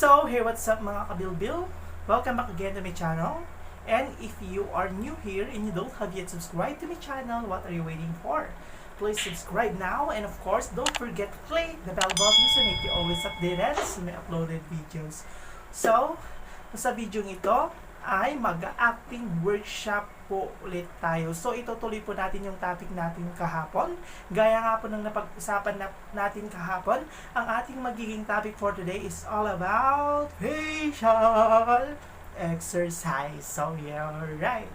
So, hey, what's up mga kabilbil? Welcome back again to my channel. And if you are new here and you don't have yet subscribed to my channel, what are you waiting for? Please subscribe now, and of course, don't forget to click the bell button so make you always updated sa my uploaded videos. So, sa video ito ay mag-acting workshop po ulit tayo. So, itutuloy po natin yung topic natin kahapon. Gaya nga po ng napag-usapan natin kahapon, ang ating magiging topic for today is all about facial exercise. So, yeah, right.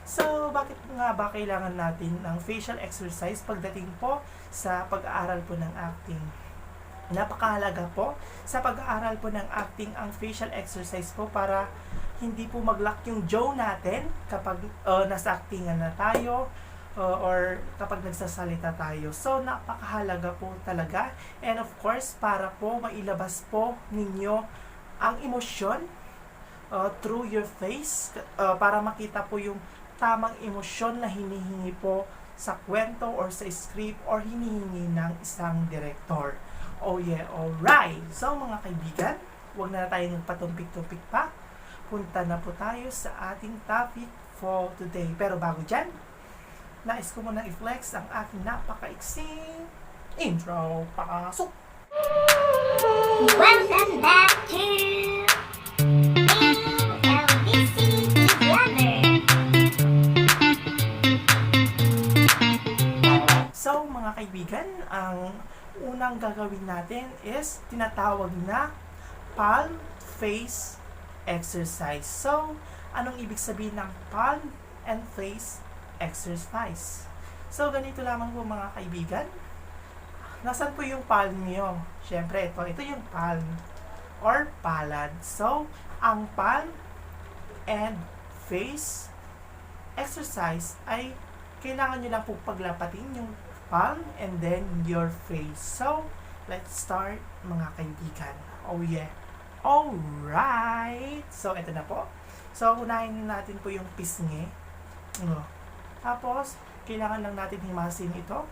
So, bakit nga ba kailangan natin ng facial exercise pagdating po sa pag-aaral po ng acting? Napakahalaga po sa pag-aaral po ng acting ang facial exercise po para hindi po mag-lock yung jaw natin kapag nasa actingan na tayo or kapag nagsasalita tayo. So, napakahalaga po talaga. And of course, para po mailabas po ninyo ang emosyon through your face para makita po yung tamang emosyon na hinihingi po sa kwento or sa script or hinihingi ng isang director. Oh yeah, alright. So mga kaibigan, huwag na tayong patumpik-tumpik pa. Punta na po tayo sa ating topic for today. Pero bago dyan, nais ko muna i-flex ang aking napaka-iksing intro. Pasok! Welcome back to TVlogger. So mga kaibigan, ang unang gagawin natin is tinatawag na palm face exercise. So, anong ibig sabihin ng palm and face exercise? So, ganito lamang po mga kaibigan. Nasaan po yung palm nyo? Siyempre, ito yung palm or palad. So, ang palm and face exercise ay kailangan nyo lang po paglapatin yung palm and then your face. So, let's start mga kaibigan. Oh yeah. Alright. So, ito na po. So, unahin natin po yung pisngi. Tapos, kailangan lang natin himasin ito.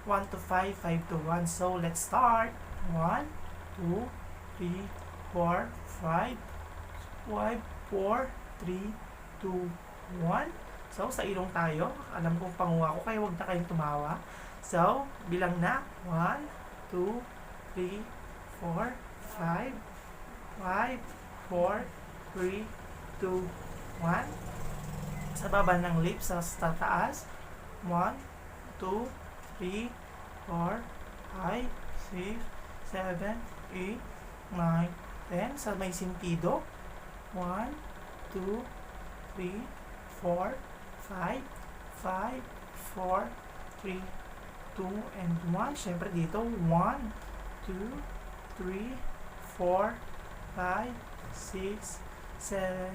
1 to 5, 5 to 1. So, let's start. 1, 2, 3, 4, 5, 5, 4, 3, 2, 1. So, sa ilong tayo. Alam kong panguha ko, kaya huwag na kayong tumawa. So, bilang na. 1, 2, 3, 4, 5, 5, 4, 3, 2, 1. Sa baba ng lips, sa taas. 1, 2, 3, 4, 5, 6, 7, 8, 9, 10. Sa may sentido. 1, 2, 3, 4, 5, 5, 4, 3, 2, and 1. Siyempre dito, 1, 2, 3, 4, 5, 6, 7,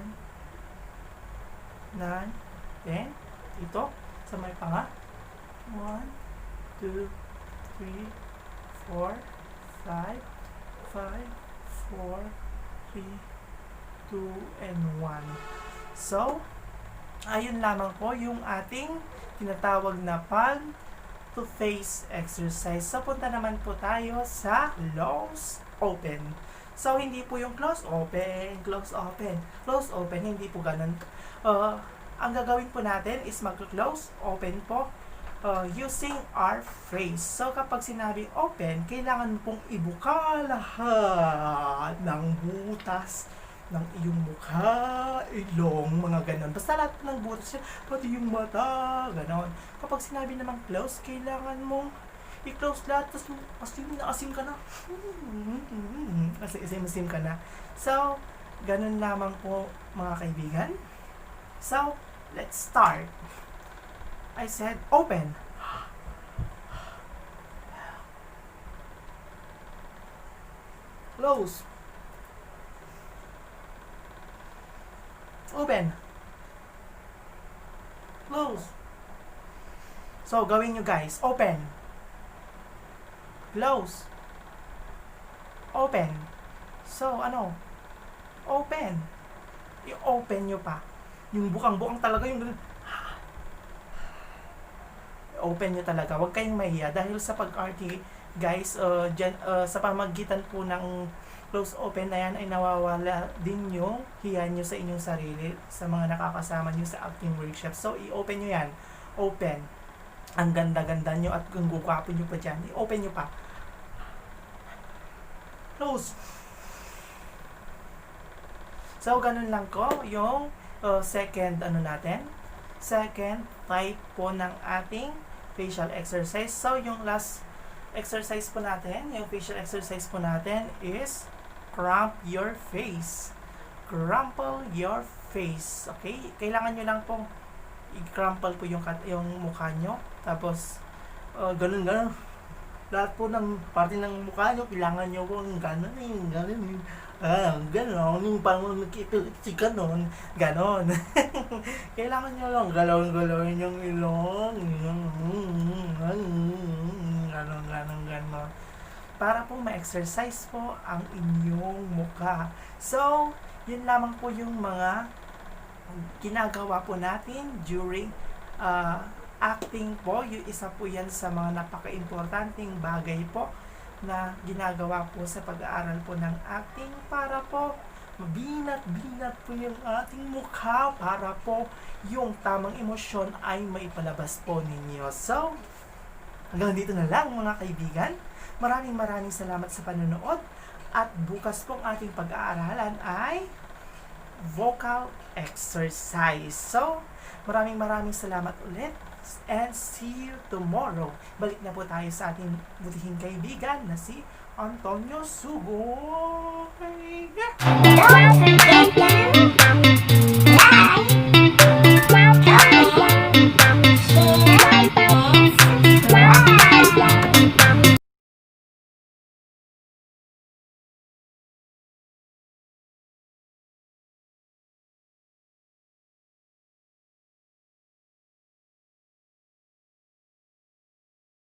9, 10. Ito, sa may panga. 1, 2, 3, 4, 5, 5, 4, 3, 2, and 1. So, ayun lamang po yung ating tinatawag na palm to face exercise. So, punta naman po tayo sa close open. So, hindi po yung close open, close open, close open, hindi po ganun. Ang gagawin po natin is mag-close open po using our phrase. So, kapag sinabing open, kailangan pong ibuka lahat ng butas ng iyong mukha, ilong, mga ganon. Basta lahat ng butas, pati yung mata, ganon. Kapag sinabi namang close, kailangan mong i-close lahat, tapos asim ka na. Asim ka na. So, ganun lamang po mga kaibigan. So, let's start. I said, open. Close. Open. Close. So, gawin nyo guys. Open. Close. Open. So, ano? Open. I-open nyo pa. Yung bukang-bukang talaga yung open nyo talaga. Huwag kayong mahiya. Dahil sa pag-arte, guys, sa pamagitan po ng close open na yan ay nawawala din yung hiya nyo sa inyong sarili sa mga nakakasama nyo sa acting workshop. So, i-open nyo yan. Open. Ang ganda-ganda nyo at ang gugwapo nyo pa dyan. I-open nyo pa. Close. So, ganun lang ko yung second type po ng ating facial exercise. So, yung last exercise po natin, yung facial exercise po natin is crumple your face. Crumple your face. Okay? Kailangan nyo lang pong i-crumple po yung mukha nyo. Tapos, ganun. Lahat po ng parte ng mukha nyo, kailangan nyo pong ganun. Ganon, yung parang nakipilitsik ka nun, ganon. Kailangan nyo lang galawin yung ilong, ganon. Para po ma-exercise po ang inyong mukha. So, yun lamang po yung mga ginagawa po natin during acting po. Yung isa po yan sa mga napaka-importanting bagay po na ginagawa po sa pag-aaral po ng acting para po mabinat-binat po yung ating mukha para po yung tamang emosyon ay maipalabas po ninyo. So, hanggang dito na lang mga kaibigan. Maraming salamat sa panonood at bukas pong ating pag-aaralan ay vocal exercise. So, maraming salamat ulit and see you tomorrow. Balik na po tayo sa ating butihing kaibigan na si Antonio Sugo.